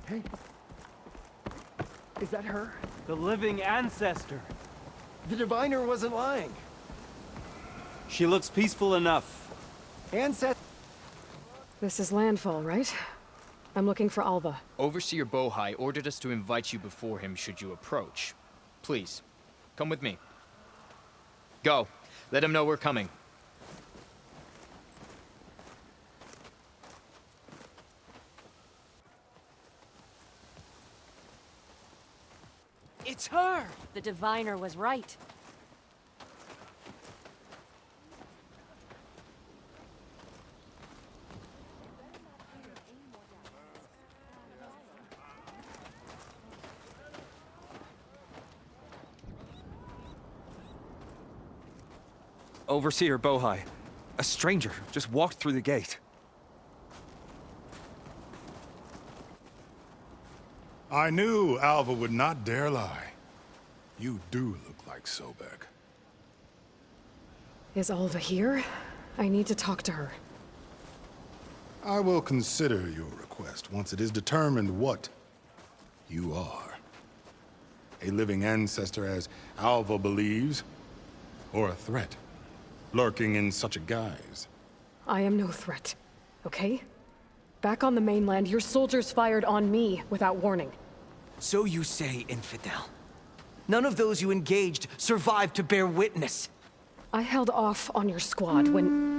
Hey. Is that her? The living ancestor. The diviner wasn't lying. She looks peaceful enough. Ancestor. This is Landfall, right? I'm looking for Alva. Overseer Bohai ordered us to invite you before him should you approach. Please, come with me. Go. Let him know we're coming. It's her! The diviner was right. Overseer Bohai. A stranger just walked through the gate. I knew Alva would not dare lie. You do look like Sobek. Is Alva here? I need to talk to her. I will consider your request once it is determined what you are. A living ancestor, as Alva believes, or a threat, lurking in such a guise. I am no threat, okay? Back on the mainland, your soldiers fired on me without warning. So you say, infidel. None of those you engaged survived to bear witness. I held off on your squad when...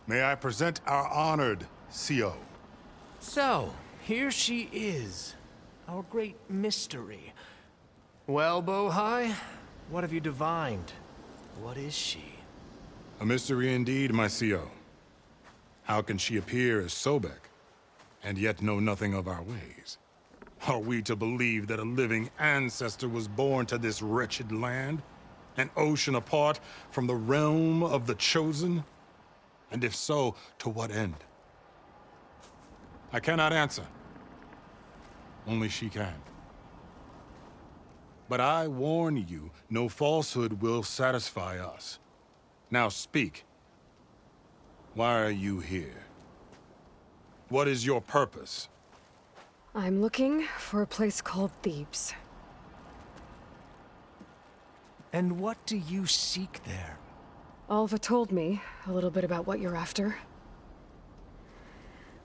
May I present our honored CO. So, here she is. Our great mystery. Well, Bohai, what have you divined? What is she? A mystery indeed, my CO. How can she appear as Sobek, and yet know nothing of our ways? Are we to believe that a living ancestor was born to this wretched land? An ocean apart from the realm of the Chosen? And if so, to what end? I cannot answer. Only she can. But I warn you, no falsehood will satisfy us. Now speak. Why are you here? What is your purpose? I'm looking for a place called Thebes. And what do you seek there? Alva told me a little bit about what you're after.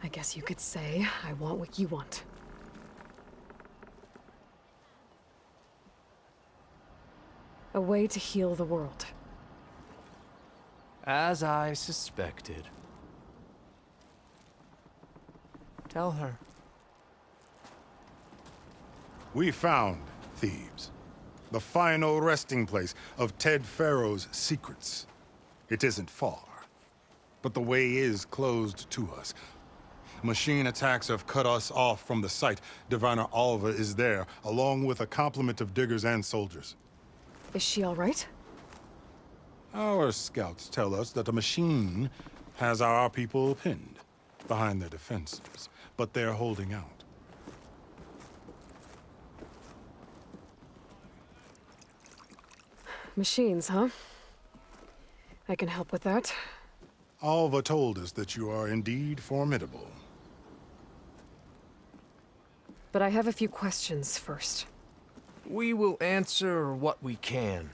I guess you could say I want what you want. A way to heal the world. As I suspected. Tell her. We found Thebes, the final resting place of Ted Pharaoh's secrets. It isn't far, but the way is closed to us. Machine attacks have cut us off from the site. Diviner Alva is there, along with a complement of diggers and soldiers. Is she all right? Our scouts tell us that a machine has our people pinned behind their defenses, but they're holding out. Machines, huh? I can help with that. Alva told us that you are indeed formidable. But I have a few questions first. We will answer what we can.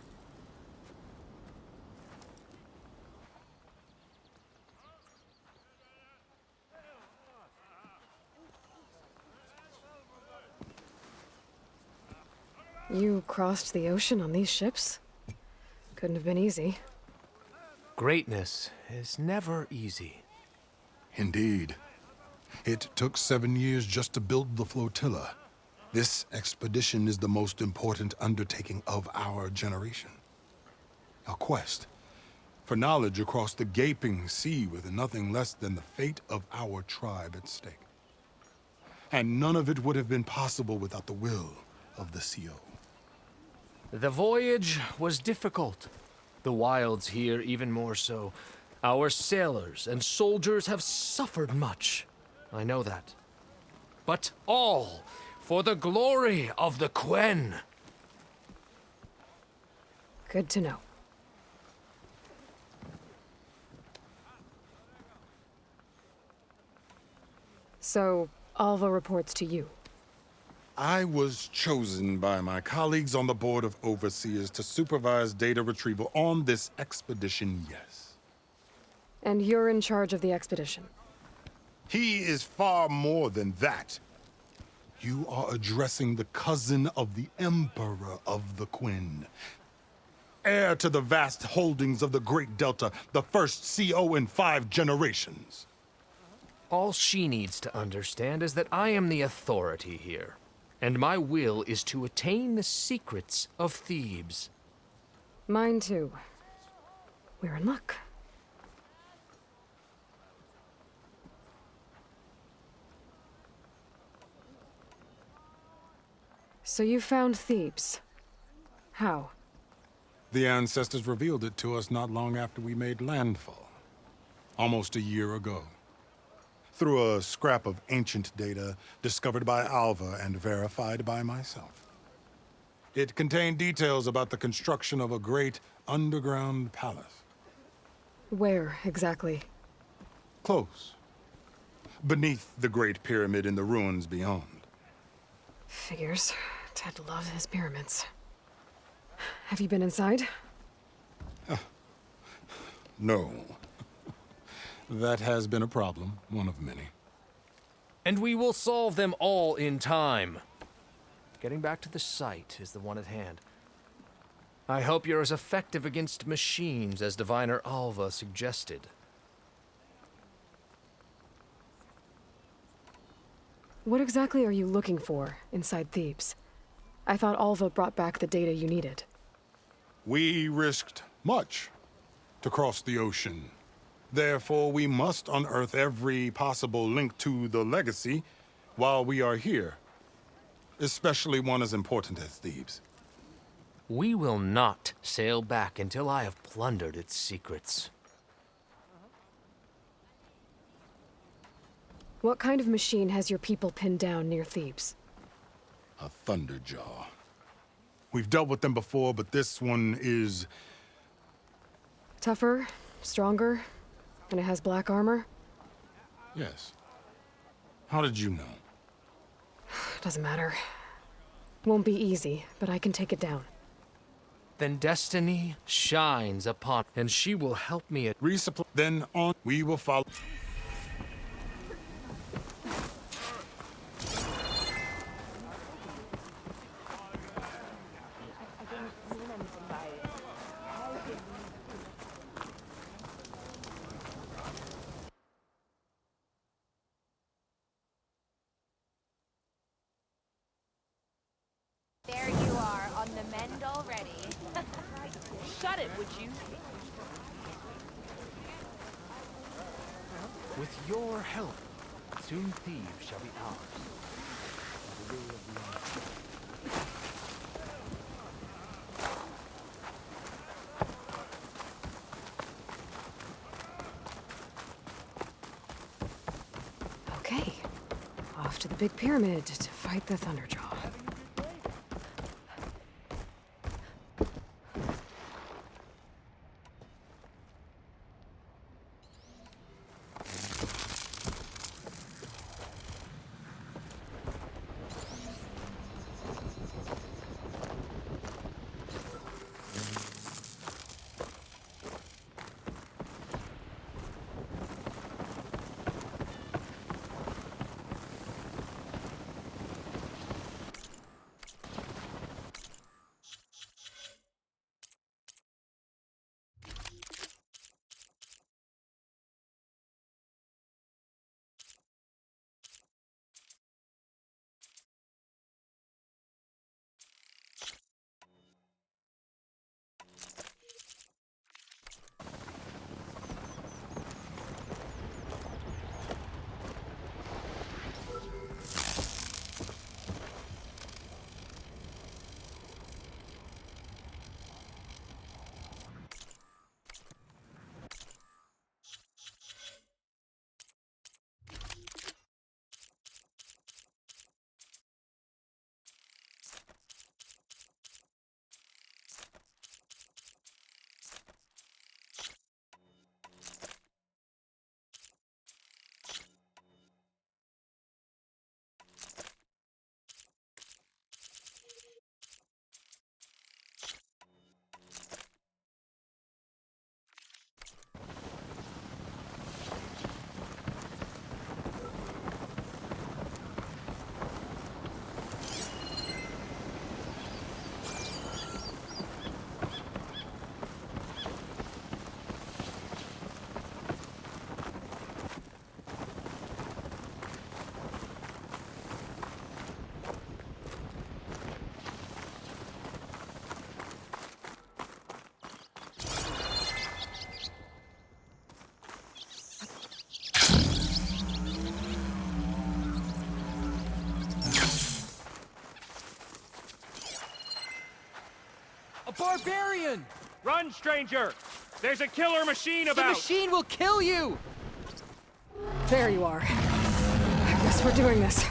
You crossed the ocean on these ships? Couldn't have been easy. Greatness is never easy. Indeed. It took 7 years just to build the flotilla. This expedition is the most important undertaking of our generation. A quest for knowledge across the gaping sea with nothing less than the fate of our tribe at stake. And none of it would have been possible without the will of the CO. The voyage was difficult. The wilds here even more so. Our sailors and soldiers have suffered much. I know that. But all for the glory of the Quen. Good to know. So, Alva reports to you. I was chosen by my colleagues on the Board of Overseers to supervise data retrieval on this expedition, yes. And you're in charge of the expedition. He is far more than that. You are addressing the cousin of the Emperor of the Quen. Heir to the vast holdings of the Great Delta, the first CO in 5 generations. All she needs to understand is that I am the authority here, and my will is to attain the secrets of Thebes. Mine too. We're in luck. So you found Thebes. How? The ancestors revealed it to us not long after we made landfall. Almost a year ago. Through a scrap of ancient data discovered by Alva and verified by myself. It contained details about the construction of a great underground palace. Where, exactly? Close. Beneath the Great Pyramid in the ruins beyond. Figures. Ted loves his pyramids. Have you been inside? No. That has been a problem, one of many. And we will solve them all in time. Getting back to the site is the one at hand. I hope you're as effective against machines as Diviner Alva suggested. What exactly are you looking for inside Thebes? I thought Alva brought back the data you needed. We risked much to cross the ocean. Therefore, we must unearth every possible link to the legacy while we are here. Especially one as important as Thebes. We will not sail back until I have plundered its secrets. What kind of machine has your people pinned down near Thebes? A Thunderjaw. We've dealt with them before, but this one is... Tougher, stronger, and it has black armor? Yes. How did you know? Doesn't matter. Won't be easy, but I can take it down. Then destiny shines upon, and she will help me at Resupply. Then on, we will follow. There you are, on the mend already. Shut it, would you? With your help, soon Thebes shall be ours. Okay. Off to the big pyramid to fight the Thunderjaw. barbarian! Run, stranger! There's a killer machine The about! machine will kill you! There you are. I guess we're doing this.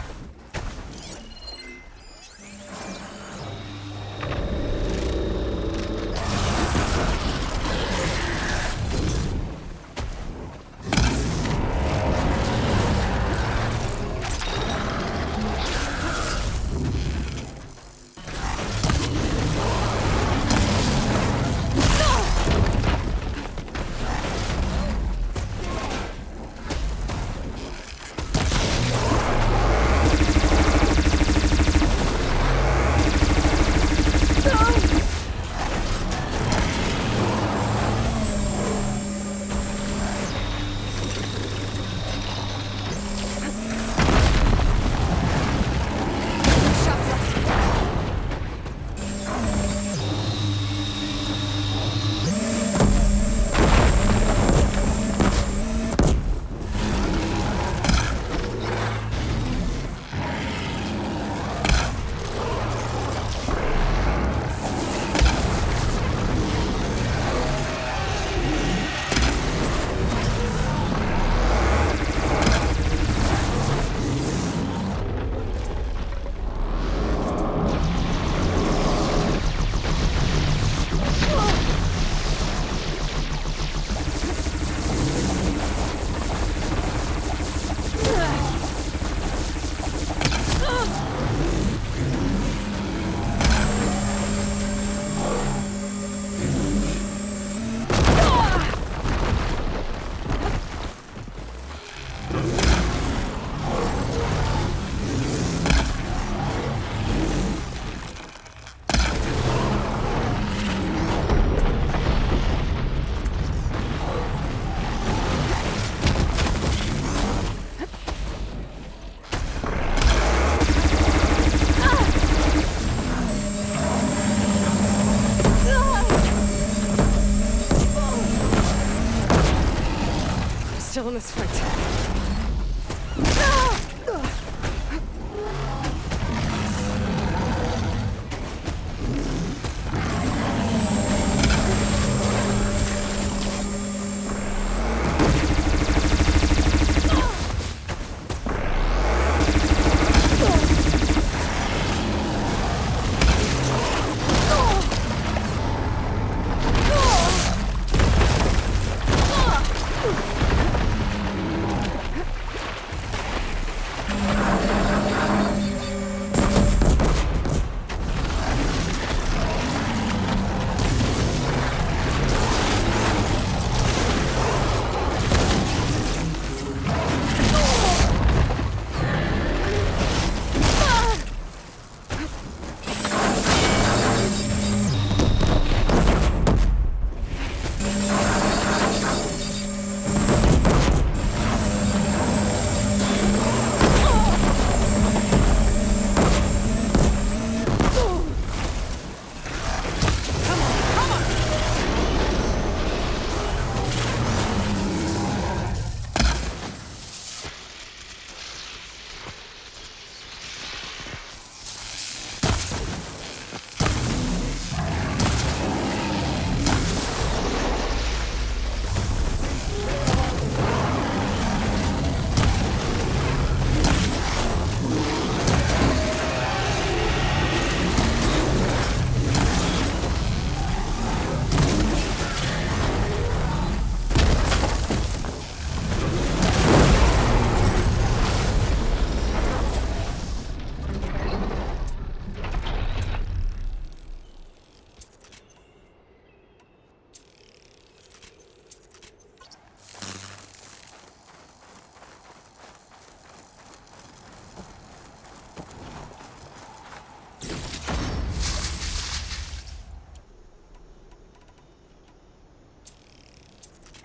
Still in this fight.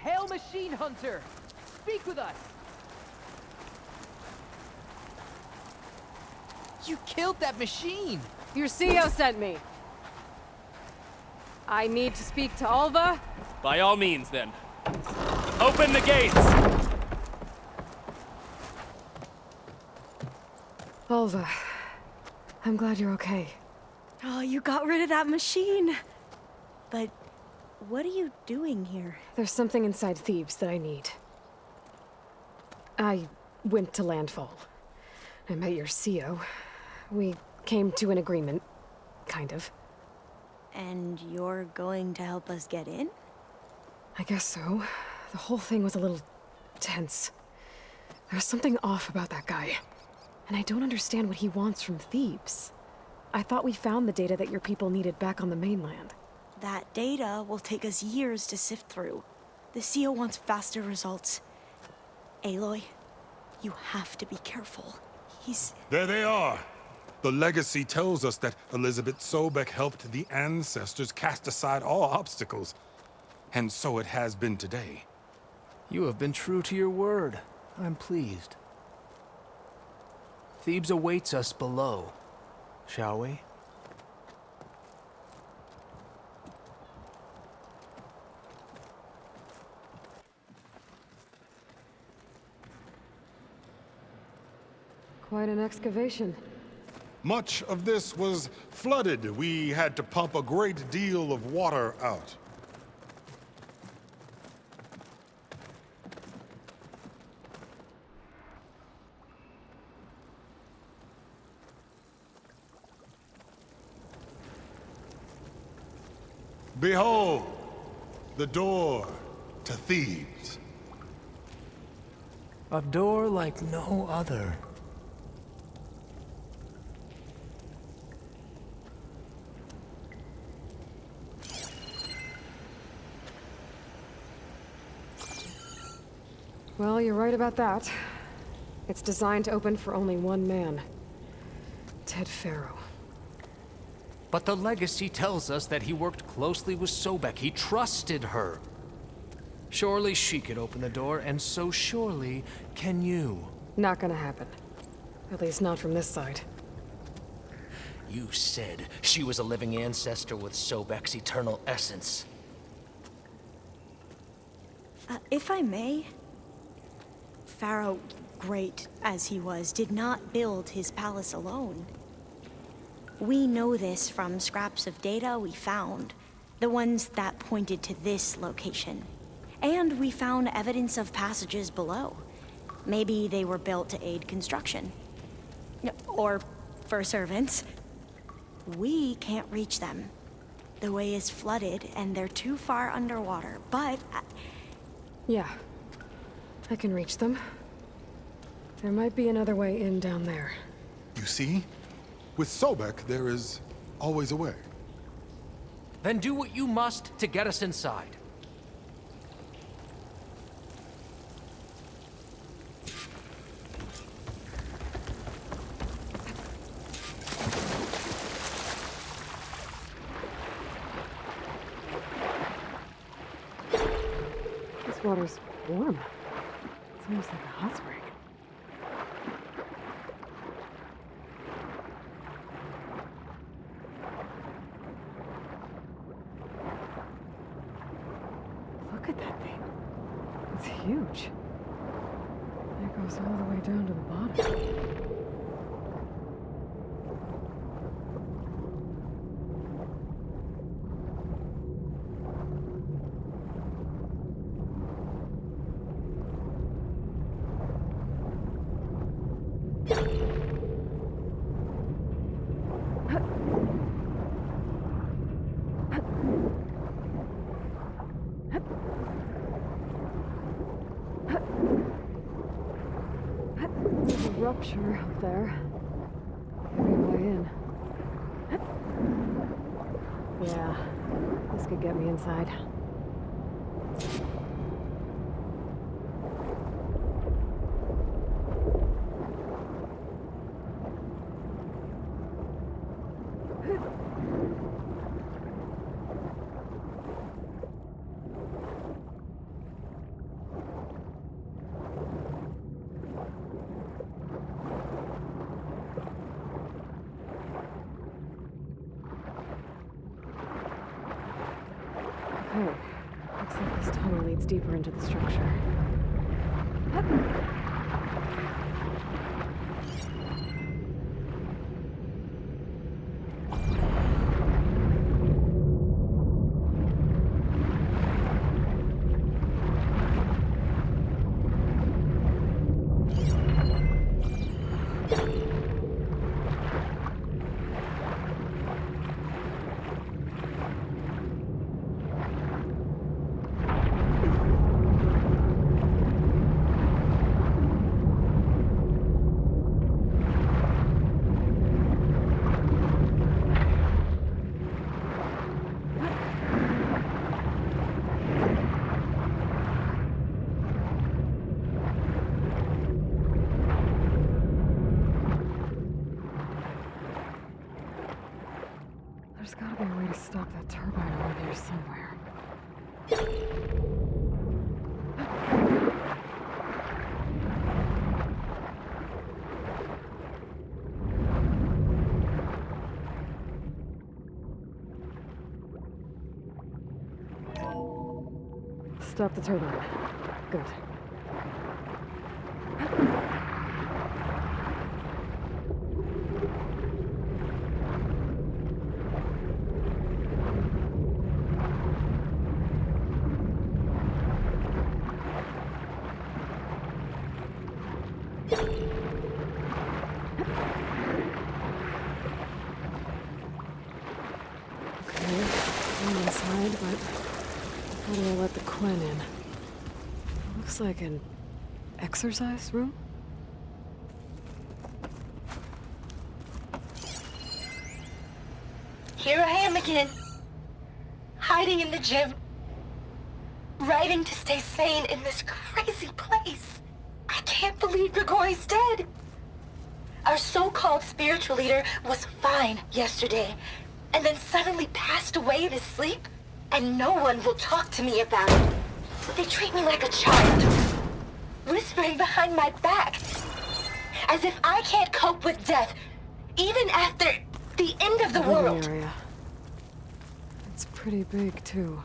Hail, Machine Hunter! Speak with us! You killed that machine! Your CEO sent me. I need to speak to Alva. By all means, then. Open the gates! Alva, I'm glad you're okay. Oh, you got rid of that machine. But what are you doing here? There's something inside Thebes that I need. I went to Landfall. I met your CO. We came to an agreement, kind of. And you're going to help us get in? I guess so. The whole thing was a little tense. There was something off about that guy. And I don't understand what he wants from Thebes. I thought we found the data that your people needed back on the mainland. That data will take us years to sift through. The CO wants faster results. Aloy, you have to be careful. There they are. The legacy tells us that Elizabeth Sobek helped the ancestors cast aside all obstacles. And so it has been today. You have been true to your word. I'm pleased. Thebes awaits us below. Shall we? Quite an excavation. Much of this was flooded. We had to pump a great deal of water out. Behold, the door to Thebes. A door like no other. Well, you're right about that. It's designed to open for only one man. Ted Faro. But the legacy tells us that he worked closely with Sobek. He trusted her. Surely she could open the door, and so surely can you. Not gonna happen. At least not from this side. You said she was a living ancestor with Sobek's eternal essence. If I may, Pharaoh, great as he was, did not build his palace alone. We know this from scraps of data we found, the ones that pointed to this location. And we found evidence of passages below. Maybe they were built to aid construction. Or for servants. We can't reach them. The way is flooded and they're too far underwater, but... Yeah. I can reach them. There might be another way in down there. You see? With Sobek, there is always a way. Then do what you must to get us inside. This water's warm. It's almost like a hot spring. Look at that thing. It's huge. It goes all the way down to the bottom. There's a rupture up there. Maybe a way in. Yeah, this could get me inside. Okay, looks like this tunnel leads deeper into the structure. There's gotta be a way to stop that turbine around here somewhere. Stop the turbine. Good. Okay, I'm inside, but how do I let the Quen in? Looks like an exercise room? Here I am again. Hiding in the gym. Writing to stay sane in this crazy place. I can't believe Grigori's dead. Our so-called spiritual leader was fine yesterday, and then suddenly passed away in his sleep, and no one will talk to me about it. They treat me like a child, whispering behind my back, as if I can't cope with death, even after the end of the world. Area. It's pretty big, too.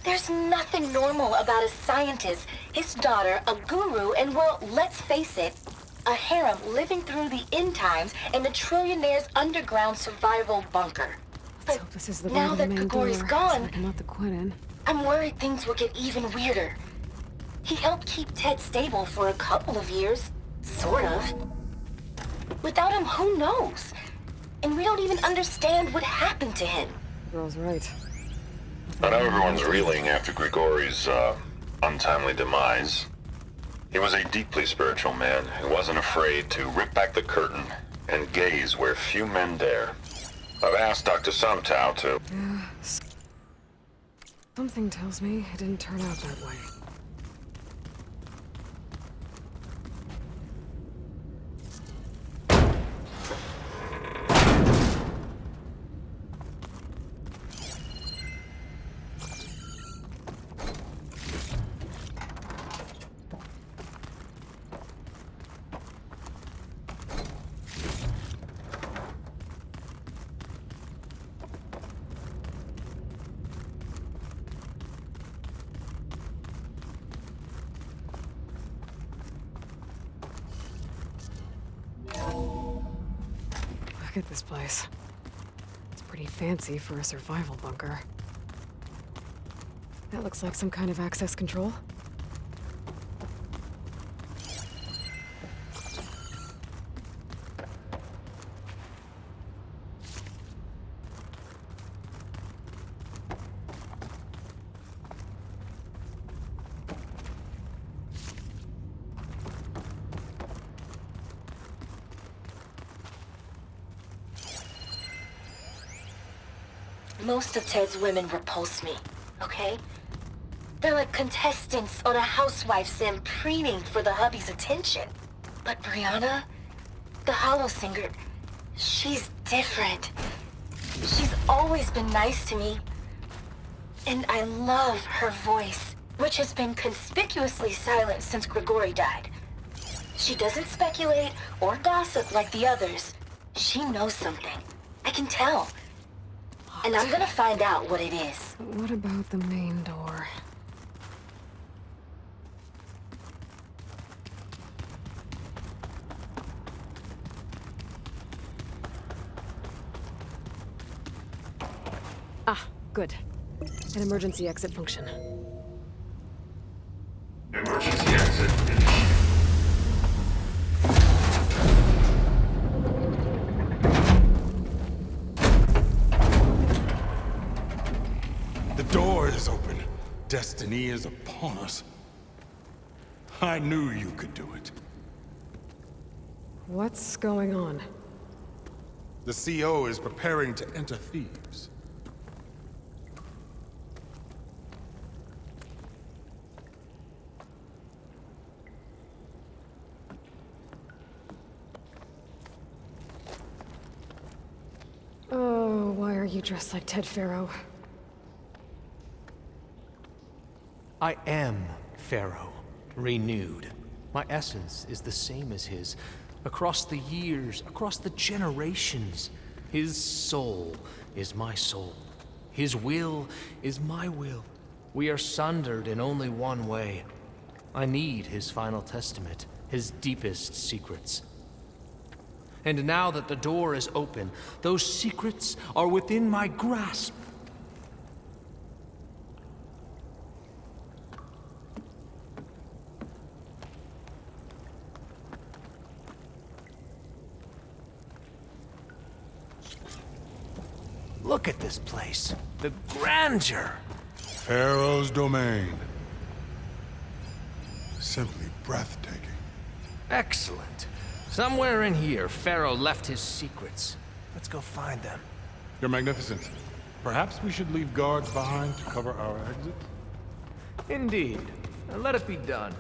There's nothing normal about a scientist, his daughter, a guru, and well, let's face it, a harem living through the end times in the trillionaire's underground survival bunker. But So this is the now that main Grigori's door, gone, so I can let the Quen in. I'm worried things will get even weirder. He helped keep Ted stable for a couple of years, sort of. Without him, who knows? And we don't even understand what happened to him. Girl's right. I know everyone's reeling after Grigori's, untimely demise. He was a deeply spiritual man who wasn't afraid to rip back the curtain and gaze where few men dare. I've asked Dr. Sumtow to... Something tells me it didn't turn out that way. Look at this place. It's pretty fancy for a survival bunker. That looks like some kind of access control. Most of Ted's women repulse me, okay? They're like contestants on a housewife sim preening for the hubby's attention. But Brianna, the Hollow Singer, she's different. She's always been nice to me. And I love her voice, which has been conspicuously silent since Grigori died. She doesn't speculate or gossip like the others. She knows something. I can tell. And I'm gonna find out what it is. What about the main door? Ah, good. An emergency exit function. Emergency exit initiated. The door is open. Destiny is upon us. I knew you could do it. What's going on? The CO is preparing to enter Thebes. Oh, why are you dressed like Ted Faro? I am Pharaoh, renewed. My essence is the same as his. Across the years, across the generations, his soul is my soul. His will is my will. We are sundered in only one way. I need his final testament, his deepest secrets. And now that the door is open, those secrets are within my grasp. Look at this place. The grandeur. Pharaoh's domain. Simply breathtaking. Excellent. Somewhere in here, Pharaoh left his secrets. Let's go find them. Your Magnificence, perhaps we should leave guards behind to cover our exit? Indeed. Now let it be done.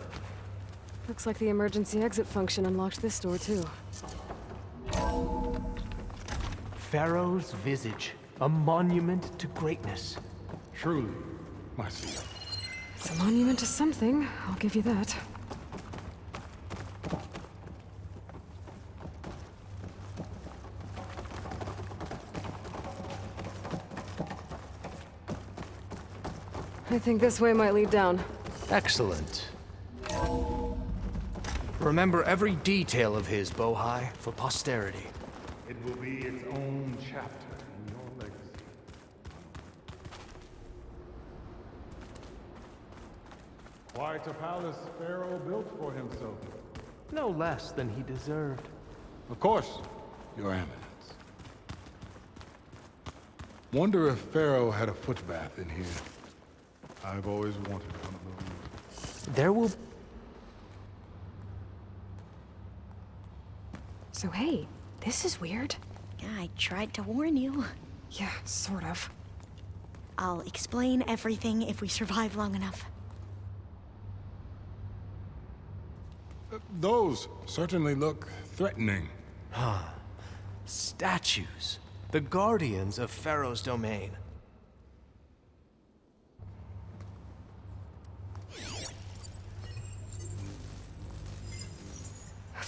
Looks like the emergency exit function unlocked this door, too. Pharaoh's visage. A monument to greatness. Truly, my CEO. It's a monument to something, I'll give you that. I think this way might lead down. Excellent. Remember every detail of his, Bohai, for posterity. It will be its own chapter in your legacy. Quite a palace Pharaoh built for himself. No less than he deserved. Of course, Your Eminence. Wonder if Pharaoh had a foot bath in here. I've always wanted one of those. There will... So hey, this is weird. Yeah, I tried to warn you. Yeah, sort of. I'll explain everything if we survive long enough. Those certainly look threatening. Statues. The guardians of Pharaoh's domain.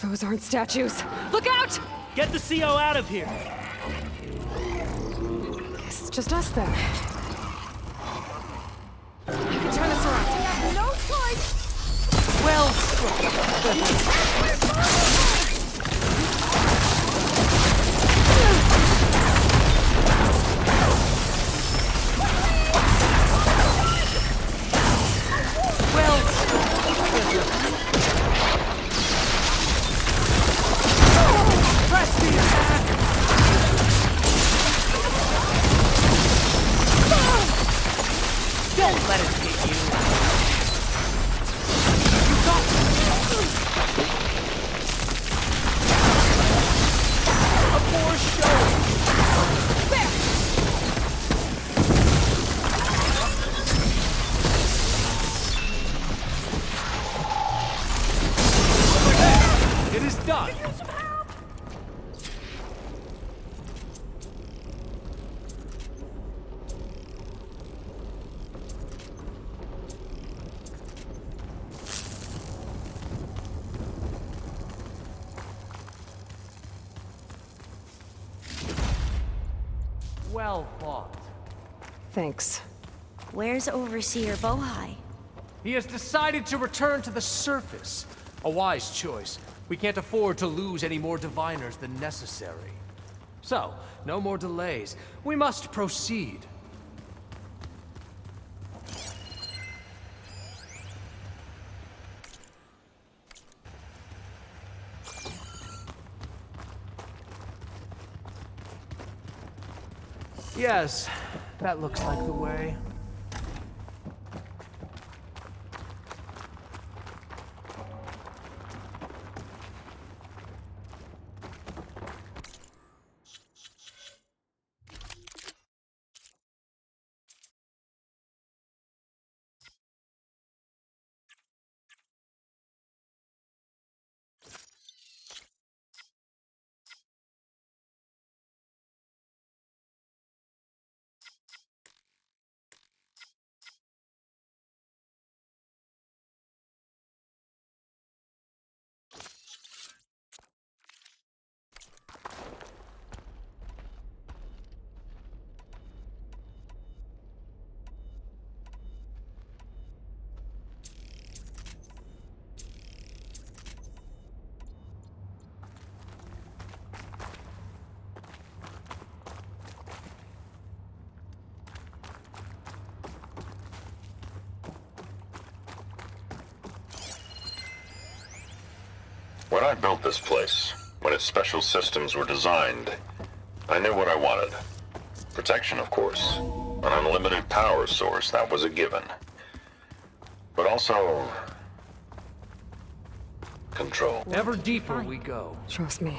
Those aren't statues. Look out! Get the CO out of here! Guess it's just us then. I can turn this around. No choice! Don't let it hit you. It is done. Well fought. Thanks. Where's Overseer Bohai? He has decided to return to the surface. A wise choice. We can't afford to lose any more diviners than necessary. So, no more delays. We must proceed. Yes, that looks like the way. When I built this place, when its special systems were designed, I knew what I wanted. Protection, of course. An unlimited power source, that was a given. But also... control. Ever deeper we go. Trust me.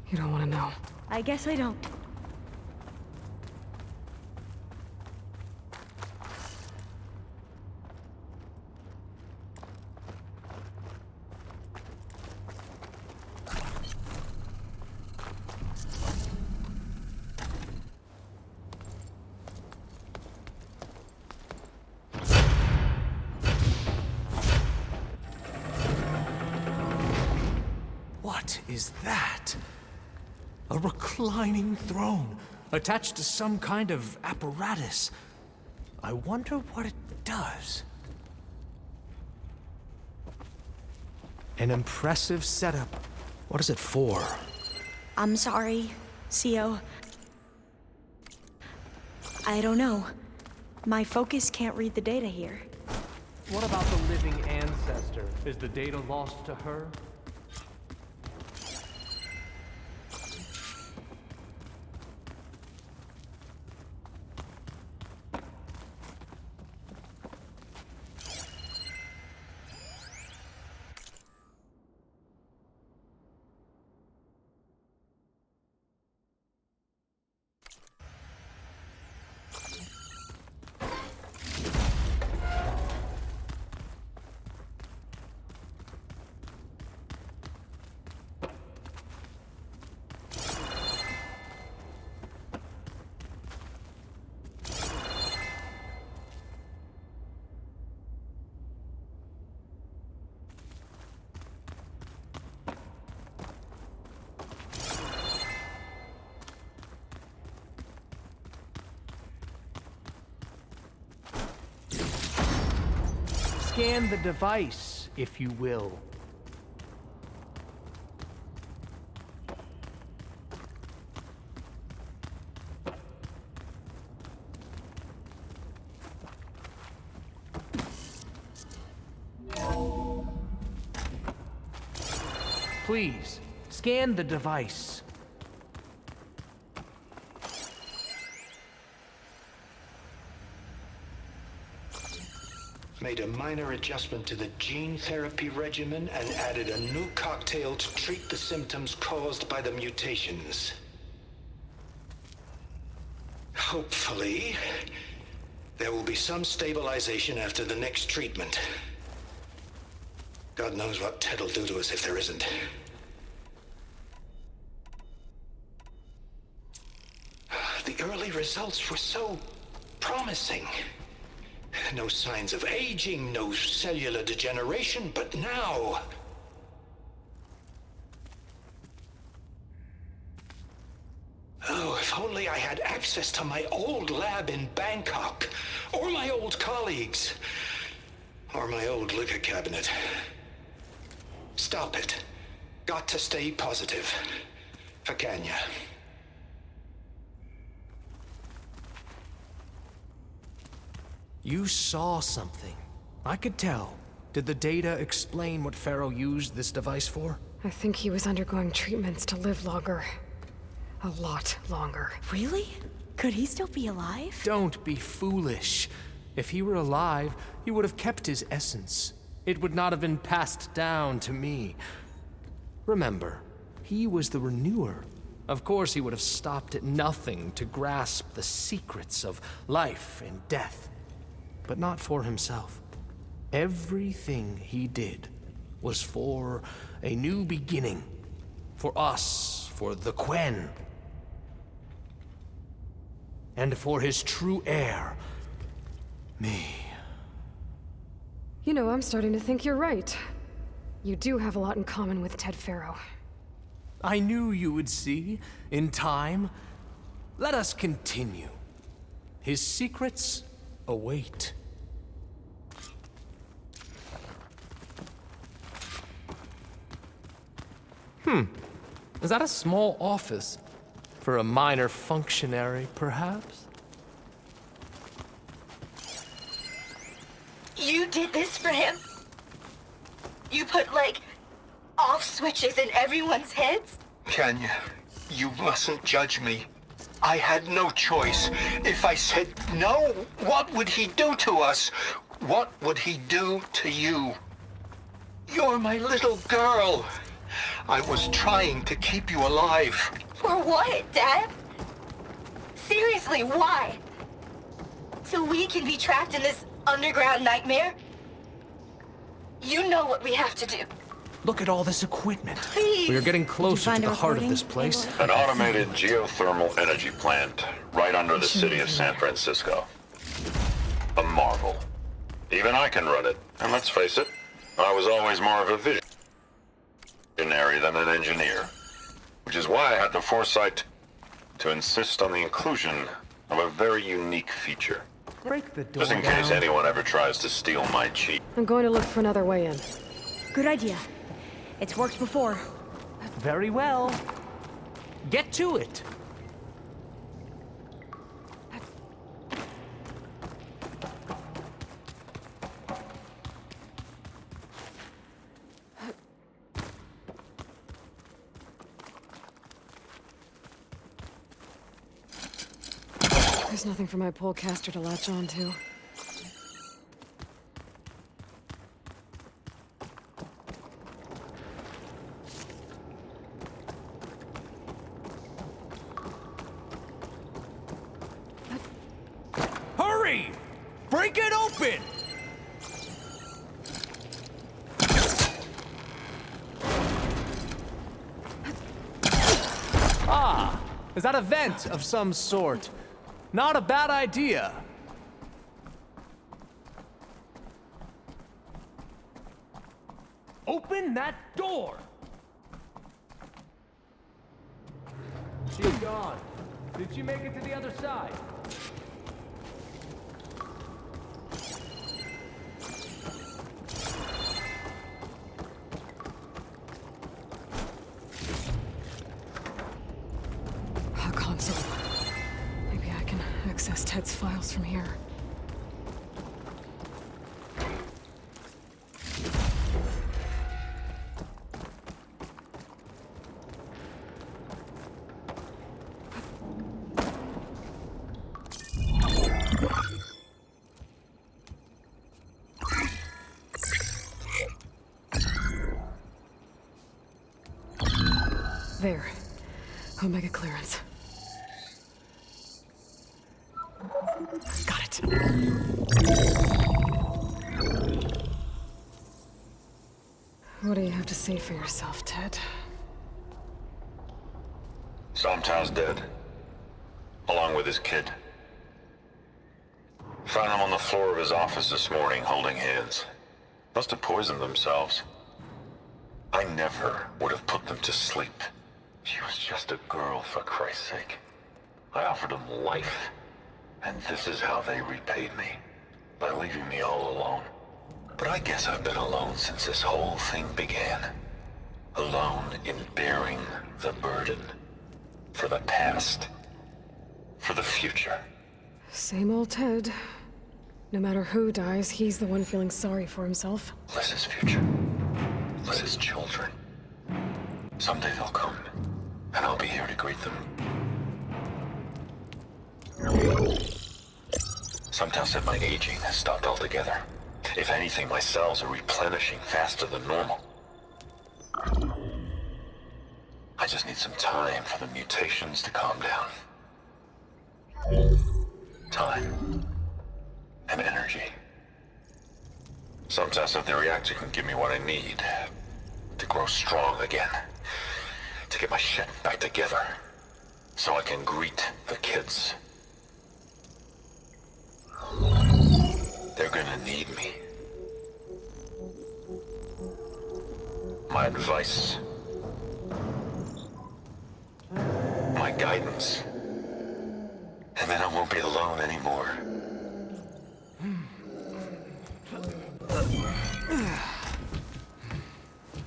You don't want to know. I guess I don't. What is that? A reclining throne, attached to some kind of apparatus. I wonder what it does. An impressive setup. What is it for? I'm sorry, CO. I don't know. My focus can't read the data here. What about the living ancestor? Is the data lost to her? Scan the device, if you will. Please, scan the device. Made a minor adjustment to the gene therapy regimen and added a new cocktail to treat the symptoms caused by the mutations. Hopefully, there will be some stabilization after the next treatment. God knows what Ted will do to us if there isn't. The early results were so promising. No signs of aging, no cellular degeneration, but now... Oh, if only I had access to my old lab in Bangkok, or my old colleagues, or my old liquor cabinet. Stop it. Got to stay positive. For Kenya. You saw something. I could tell. Did the data explain what Pharaoh used this device for? I think he was undergoing treatments to live longer. A lot longer. Really? Could he still be alive? Don't be foolish. If he were alive, he would have kept his essence. It would not have been passed down to me. Remember, he was the renewer. Of course, he would have stopped at nothing to grasp the secrets of life and death, but not for himself. Everything he did was for a new beginning. For us, for the Quen. And for his true heir, me. You know, I'm starting to think you're right. You do have a lot in common with Ted Faro. I knew you would see, in time. Let us continue. His secrets await. Is that a small office? For a minor functionary, perhaps? You did this for him? You put, like, off switches in everyone's heads? Kenya, you mustn't judge me. I had no choice. If I said no, what would he do to us? What would he do to you? You're my little girl. I was trying to keep you alive. For what, Dad? Seriously, why? So we can be trapped in this underground nightmare? You know what we have to do. Look at all this equipment. Please. We are getting closer to the heart of this place. An automated geothermal energy plant right under the city of San Francisco. A marvel. Even I can run it. And let's face it, I was always more of a visionary than an engineer. Which is why I had the foresight to insist on the inclusion of a very unique feature. Break the door Just in case down. anyone ever tries to steal my cheat. I'm going to look for another way in. Good idea. It's worked before. Very well. Get to it. There's nothing for my polecaster to latch on to. Hurry! Break it open! Ah, is that a vent of some sort? Not a bad idea. Open that door! She's gone. Did she make it to the other side? A console. Maybe I can access Ted's files from here. There. Omega clearance. Got it. What do you have to say for yourself, Ted? Somtow's dead. Along with his kid. Found him on the floor of his office this morning, holding hands. Must have poisoned themselves. I never would have put them to sleep. She was just a girl, for Christ's sake. I offered them life, and this is how they repaid me. By leaving me all alone. But I guess I've been alone since this whole thing began. Alone in bearing the burden. For the past. For the future. Same old Ted. No matter who dies, he's the one feeling sorry for himself. Liz's future. Liz's children. Someday they'll come, and I'll be here to greet them. Some said my aging has stopped altogether. If anything, my cells are replenishing faster than normal. I just need some time for the mutations to calm down. Time. And energy. Some said the reactor can give me what I need to grow strong again. To get my shit back together. So I can greet the kids. They're gonna need me. My advice. My guidance. And then I won't be alone anymore.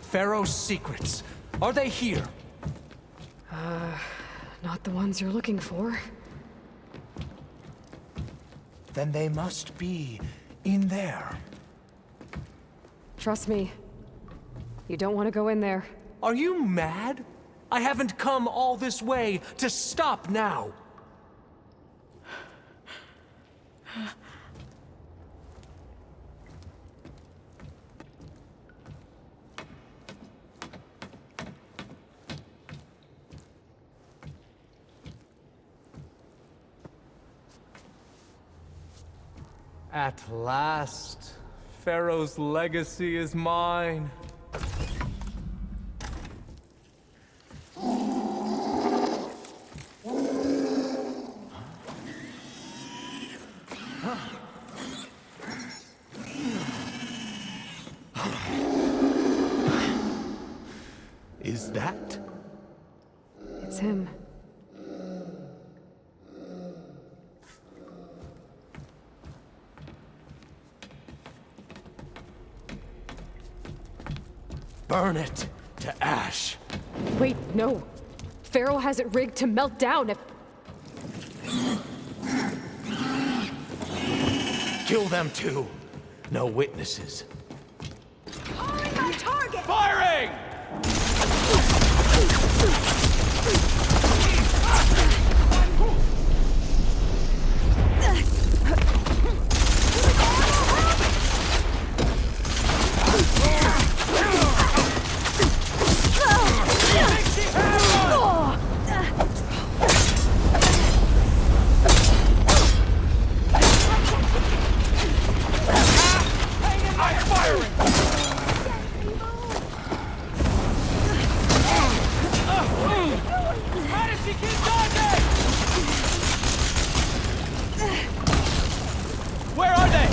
Pharaoh's secrets. Are they here? Not the ones you're looking for. Then they must be in there. Trust me. You don't want to go in there. Are you mad? I haven't come all this way to stop now. At last, Pharaoh's legacy is mine. Is that? It's him. Burn it to ash. Wait, no. Pharaoh has it rigged to melt down if... Kill them too. No witnesses. Calling my target! Firing! Where are they?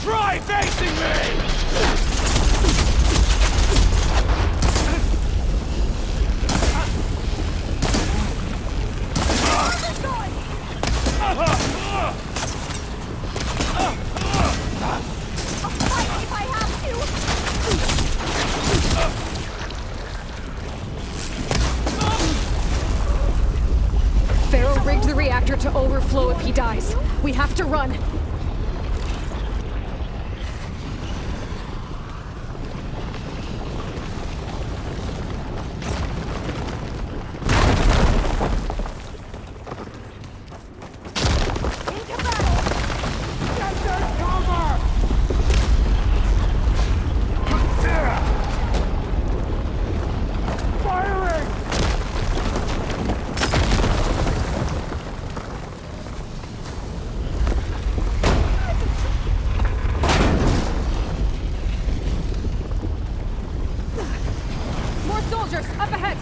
Try facing me! Pharaoh rigged the reactor to overflow if he dies. We have to run. Soldiers, up ahead!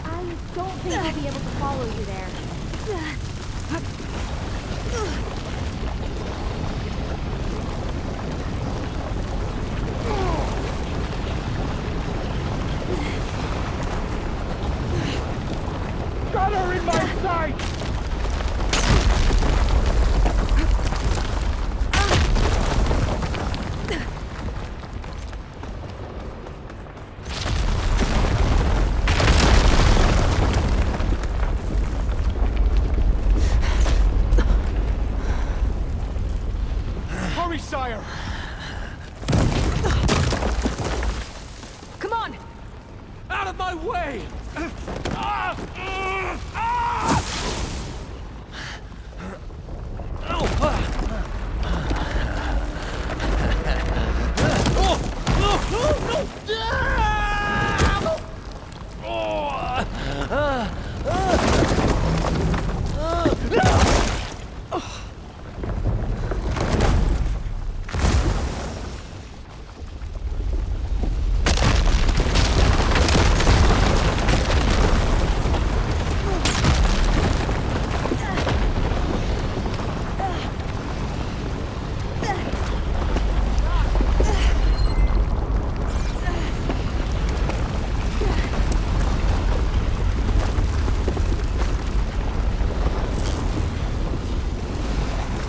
I don't think I'll be able to follow you there. Cover in my sight! Hurry, sire! Come on! Out of my way!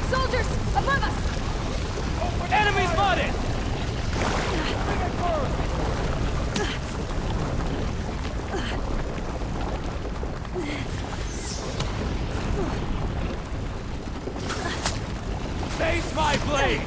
Soldiers! Above us! Enemies spotted! Face my blade!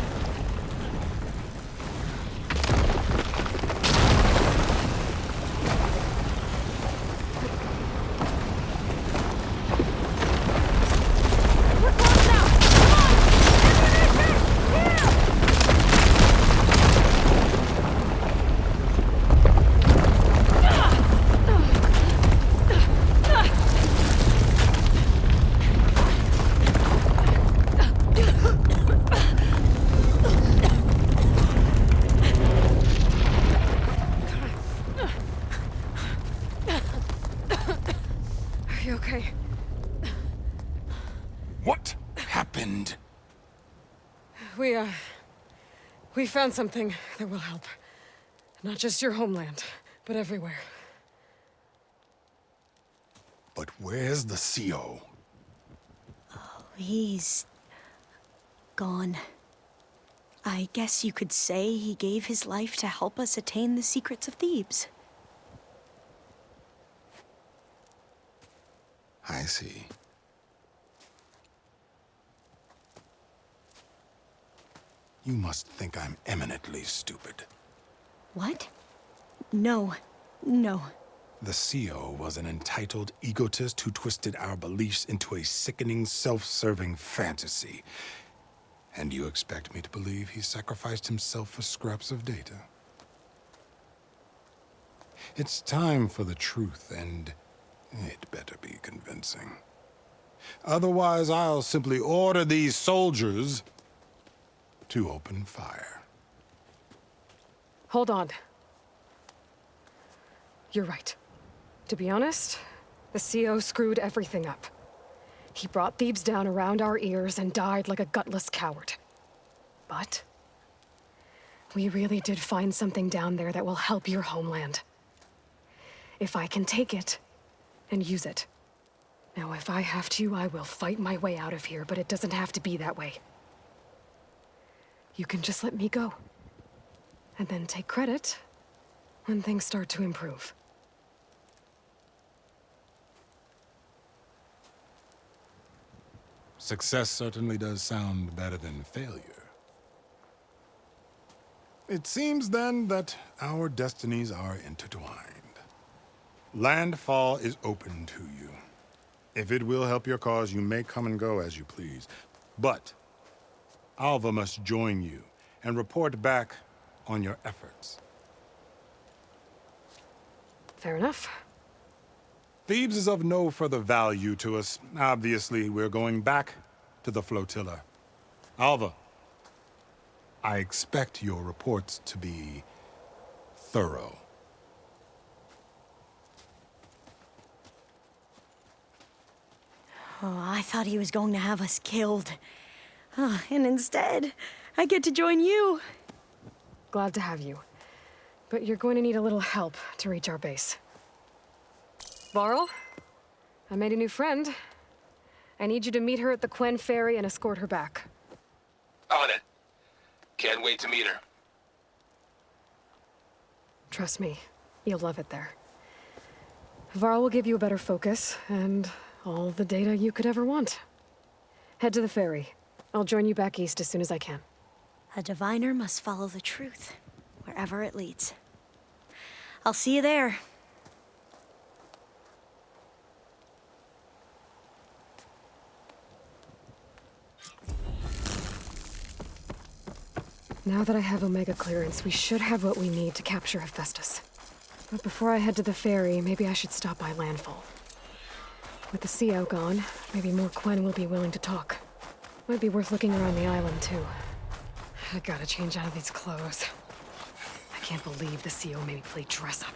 Are you okay? What happened? We found something that will help. Not just your homeland, but everywhere. But where's the CO? He's gone. I guess you could say he gave his life to help us attain the secrets of Thebes. I see. You must think I'm eminently stupid. What? No. No. The CO was an entitled egotist who twisted our beliefs into a sickening, self-serving fantasy. And you expect me to believe he sacrificed himself for scraps of data? It's time for the truth, and it better be convincing. Otherwise, I'll simply order these soldiers to open fire. Hold on. You're right. To be honest, the CO screwed everything up. He brought Thebes down around our ears and died like a gutless coward. But we really did find something down there that will help your homeland. If I can take it and use it. Now, if I have to, I will fight my way out of here, but it doesn't have to be that way. You can just let me go. And then take credit when things start to improve. Success certainly does sound better than failure. It seems then that our destinies are intertwined. Landfall is open to you. If it will help your cause, you may come and go as you please. But Alva must join you and report back on your efforts. Fair enough. Thebes is of no further value to us. Obviously, we're going back to the flotilla. Alva, I expect your reports to be thorough. Oh, I thought he was going to have us killed. And instead, I get to join you. Glad to have you. But you're going to need a little help to reach our base. Varl, I made a new friend. I need you to meet her at the Quen Ferry and escort her back. On it. Can't wait to meet her. Trust me, you'll love it there. Varl will give you a better focus, and all the data you could ever want. Head to the ferry. I'll join you back east as soon as I can. A diviner must follow the truth, wherever it leads. I'll see you there. Now that I have Omega clearance, we should have what we need to capture Hephaestus. But before I head to the ferry, maybe I should stop by Landfall. With the CO gone, maybe more Quen will be willing to talk. Might be worth looking around the island, too. I gotta change out of these clothes. I can't believe the CO made me play dress up.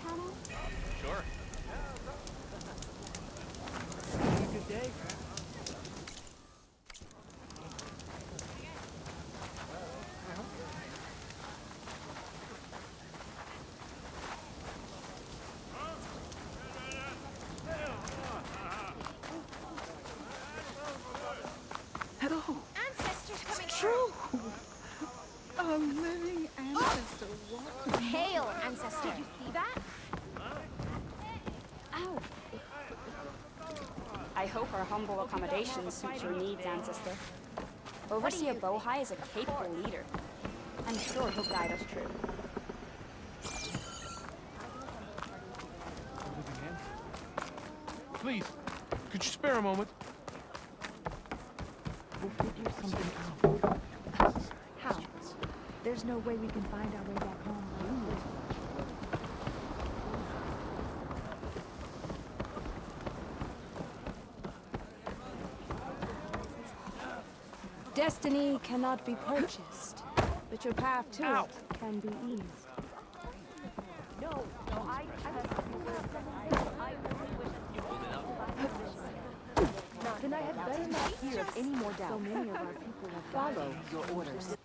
Panel? Sure. Good day. Hello. Ancestors coming true. A living ancestor. What? Hail, ancestor. Did you see that? Ow. I hope our humble accommodations suit your needs, ancestor. Overseer Bohai is a capable leader. I'm sure he'll guide us true. Please, could you spare a moment? We'll figure something out. How? There's no way we can find our way back home. Destiny cannot be purchased, but your path to it can be eased. Then I had better not hear of any more doubt. So many of our people have followed your orders.